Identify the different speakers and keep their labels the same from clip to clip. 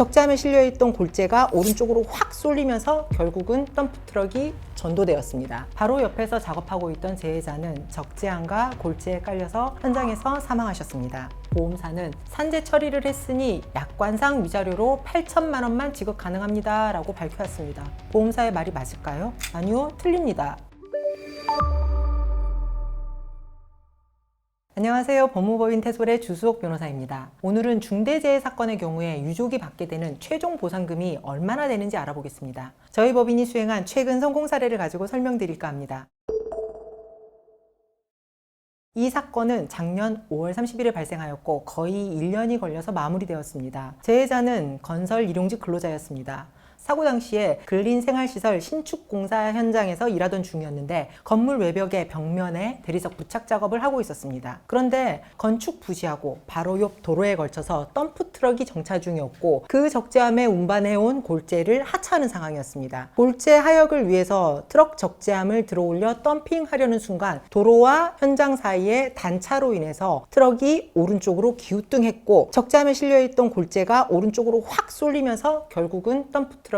Speaker 1: 적재함에 실려있던 골재가 오른쪽으로 확 쏠리면서 결국은 덤프트럭이 전도되었습니다. 바로 옆에서 작업하고 있던 재해자는 적재함과 골재에 깔려서 현장에서 사망하셨습니다. 보험사는 산재 처리를 했으니 약관상 위자료로 8천만 원만 지급 가능합니다 라고 밝혀왔습니다. 보험사의 말이 맞을까요? 아니요, 틀립니다. 안녕하세요. 법무법인 태솔의 주수옥 변호사입니다. 오늘은 중대재해 사건의 경우에 유족이 받게 되는 최종 보상금이 얼마나 되는지 알아보겠습니다. 저희 법인이 수행한 최근 성공 사례를 가지고 설명드릴까 합니다. 이 사건은 작년 5월 30일에 발생하였고 거의 1년이 걸려서 마무리되었습니다. 재해자는 건설 일용직 근로자였습니다. 사고 당시에 근린생활시설 신축공사 현장에서 일하던 중이었는데 건물 외벽의 벽면에 대리석 부착 작업을 하고 있었습니다. 그런데 건축 부지하고 바로 옆 도로에 걸쳐서 덤프트럭이 정차 중이었고 그 적재함에 운반해온 골재를 하차하는 상황이었습니다. 골재 하역을 위해서 트럭 적재함을 들어올려 덤핑하려는 순간 도로와 현장 사이에 단차로 인해서 트럭이 오른쪽으로 기우뚱했고 적재함에 실려있던 골재가 오른쪽으로 확 쏠리면서 결국은 덤프트럭이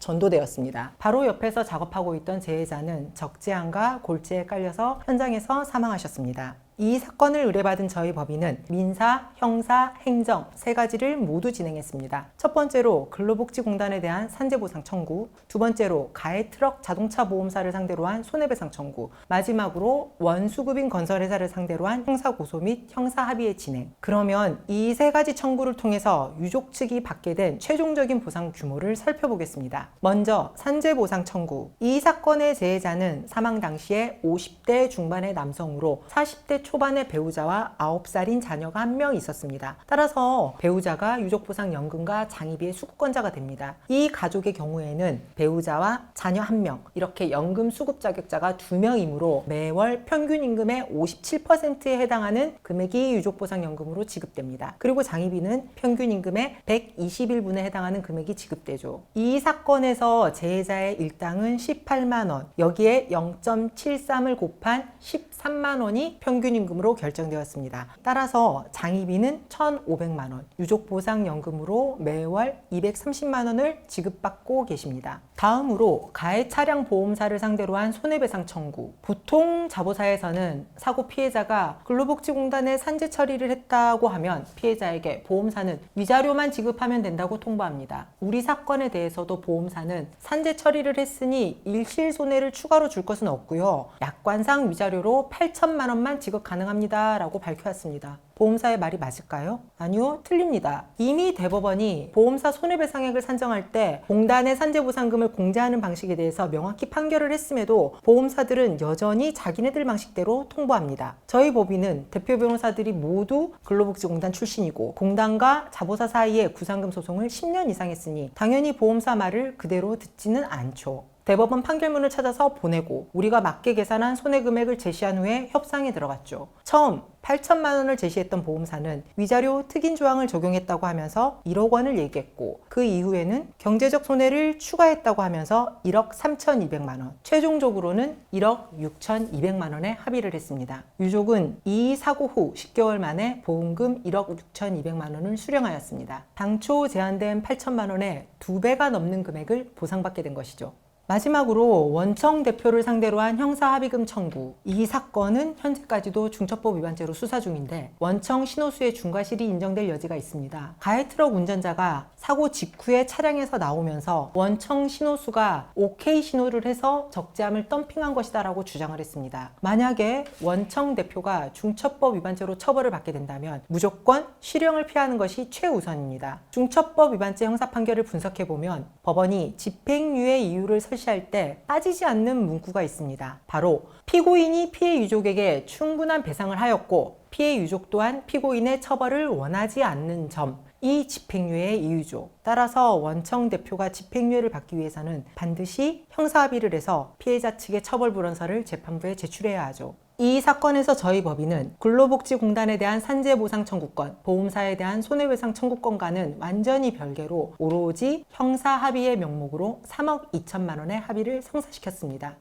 Speaker 1: 전도되었습니다. 바로 옆에서 작업하고 있던 재해자는 적재함과 골재에 깔려서 현장에서 사망하셨습니다. 이 사건을 의뢰받은 저희 법인은 민사, 형사, 행정 세 가지를 모두 진행했습니다. 첫 번째로 근로복지공단에 대한 산재보상 청구, 두 번째로 가해트럭 자동차 보험사를 상대로 한 손해배상 청구, 마지막으로 원수급인 건설회사를 상대로 한 형사고소 및 형사합의의 진행. 그러면 이 세 가지 청구를 통해서 유족 측이 받게 된 최종적인 보상 규모를 살펴보겠습니다. 먼저 산재보상 청구. 이 사건의 재해자는 사망 당시에 50대 중반의 남성으로 40대 초반의 배우자와 9살인 자녀가 1명 있었습니다. 따라서 배우자가 유족보상연금과 장의비의 수급권자가 됩니다. 이 가족의 경우에는 배우자와 자녀 1명, 이렇게 연금 수급 자격자가 2명이므로 매월 평균 임금의 57%에 해당하는 금액이 유족보상연금으로 지급됩니다. 그리고 장의비는 평균 임금의 121분에 해당하는 금액이 지급되죠. 이 사건에서 재해자의 일당은 18만 원, 여기에 0.73을 곱한 13만 원이 평균 임금으로 결정되었습니다. 따라서 장의비는 1,500만 원, 유족보상연금으로 매월 230만 원을 지급받고 계십니다. 다음으로 가해 차량 보험사를 상대로 한 손해배상 청구. 보통 자보사에서는 사고 피해자가 근로복지공단에 산재 처리를 했다고 하면 피해자에게 보험사는 위자료만 지급하면 된다고 통보합니다. 우리 사건에 대해서도 보험사는 산재 처리를 했으니 일실 손해를 추가로 줄 것은 없고요. 약관상 위자료로 8천만 원만 지급 가능합니다 라고 밝혀왔습니다. 보험사의 말이 맞을까요? 아니요, 틀립니다. 이미 대법원이 보험사 손해배상액을 산정할 때 공단의 산재보상금을 공제하는 방식에 대해서 명확히 판결을 했음에도 보험사들은 여전히 자기네들 방식대로 통보합니다. 저희 법인은 대표 변호사들이 모두 근로복지공단 출신이고 공단과 자보사 사이에 구상금 소송을 10년 이상 했으니 당연히 보험사 말을 그대로 듣지는 않죠. 대법원 판결문을 찾아서 보내고 우리가 맞게 계산한 손해금액을 제시한 후에 협상에 들어갔죠. 처음 8천만 원을 제시했던 보험사는 위자료 특인 조항을 적용했다고 하면서 1억 원을 얘기했고 그 이후에는 경제적 손해를 추가했다고 하면서 1억 3,200만 원, 최종적으로는 1억 6,200만 원에 합의를 했습니다. 유족은 이 사고 후 10개월 만에 보험금 1억 6,200만 원을 수령하였습니다. 당초 제한된 8천만 원의 2배가 넘는 금액을 보상받게 된 것이죠. 마지막으로 원청 대표를 상대로 한 형사합의금 청구. 이 사건은 현재까지도 중처법 위반죄로 수사 중인데 원청 신호수의 중과실이 인정될 여지가 있습니다. 가해트럭 운전자가 사고 직후에 차량에서 나오면서 원청 신호수가 OK 신호를 해서 적재함을 덤핑한 것이다 라고 주장을 했습니다. 만약에 원청 대표가 중처법 위반죄로 처벌을 받게 된다면 무조건 실형을 피하는 것이 최우선입니다. 중처법 위반죄 형사 판결을 분석해보면 법원이 집행유예 이유를 설시할 때 빠지지 않는 문구가 있습니다. 바로 피고인이 피해 유족에게 충분한 배상을 하였고 피해 유족 또한 피고인의 처벌을 원하지 않는 점, 이 집행유예의 이유죠. 따라서 원청 대표가 집행유예를 받기 위해서는 반드시 형사합의를 해서 피해자 측의 처벌 불원서를 재판부에 제출해야 하죠. 이 사건에서 저희 법인은 근로복지공단에 대한 산재보상 청구권, 보험사에 대한 손해배상 청구권과는 완전히 별개로 오로지 형사합의의 명목으로 3억 2천만 원의 합의를 성사시켰습니다.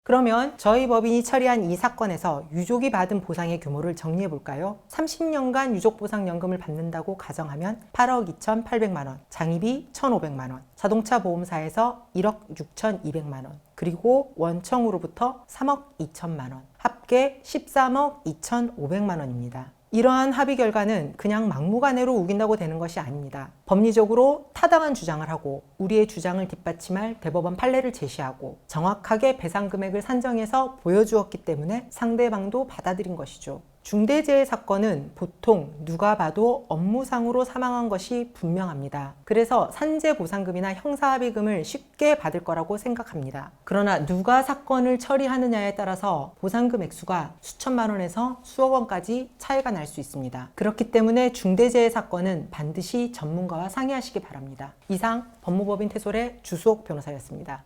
Speaker 1: 그러면 저희 법인이 처리한 이 사건에서 유족이 받은 보상의 규모를 정리해 볼까요? 30년간 유족보상연금을 받는다고 가정하면 8억 2,800만 원, 장의비 1,500만 원, 자동차 보험사에서 1억 6,200만 원, 그리고 원청으로부터 3억 2천만 원, 합계 13억 2,500만 원입니다. 이러한 합의 결과는 그냥 막무가내로 우긴다고 되는 것이 아닙니다. 법리적으로 타당한 주장을 하고 우리의 주장을 뒷받침할 대법원 판례를 제시하고 정확하게 배상 금액을 산정해서 보여주었기 때문에 상대방도 받아들인 것이죠. 중대재해 사건은 보통 누가 봐도 업무상으로 사망한 것이 분명합니다. 그래서 산재보상금이나 형사합의금을 쉽게 받을 거라고 생각합니다. 그러나 누가 사건을 처리하느냐에 따라서 보상금 액수가 수천만 원에서 수억 원까지 차이가 날 수 있습니다. 그렇기 때문에 중대재해 사건은 반드시 전문가와 상의하시기 바랍니다. 이상 법무법인 태솔의 주수옥 변호사였습니다.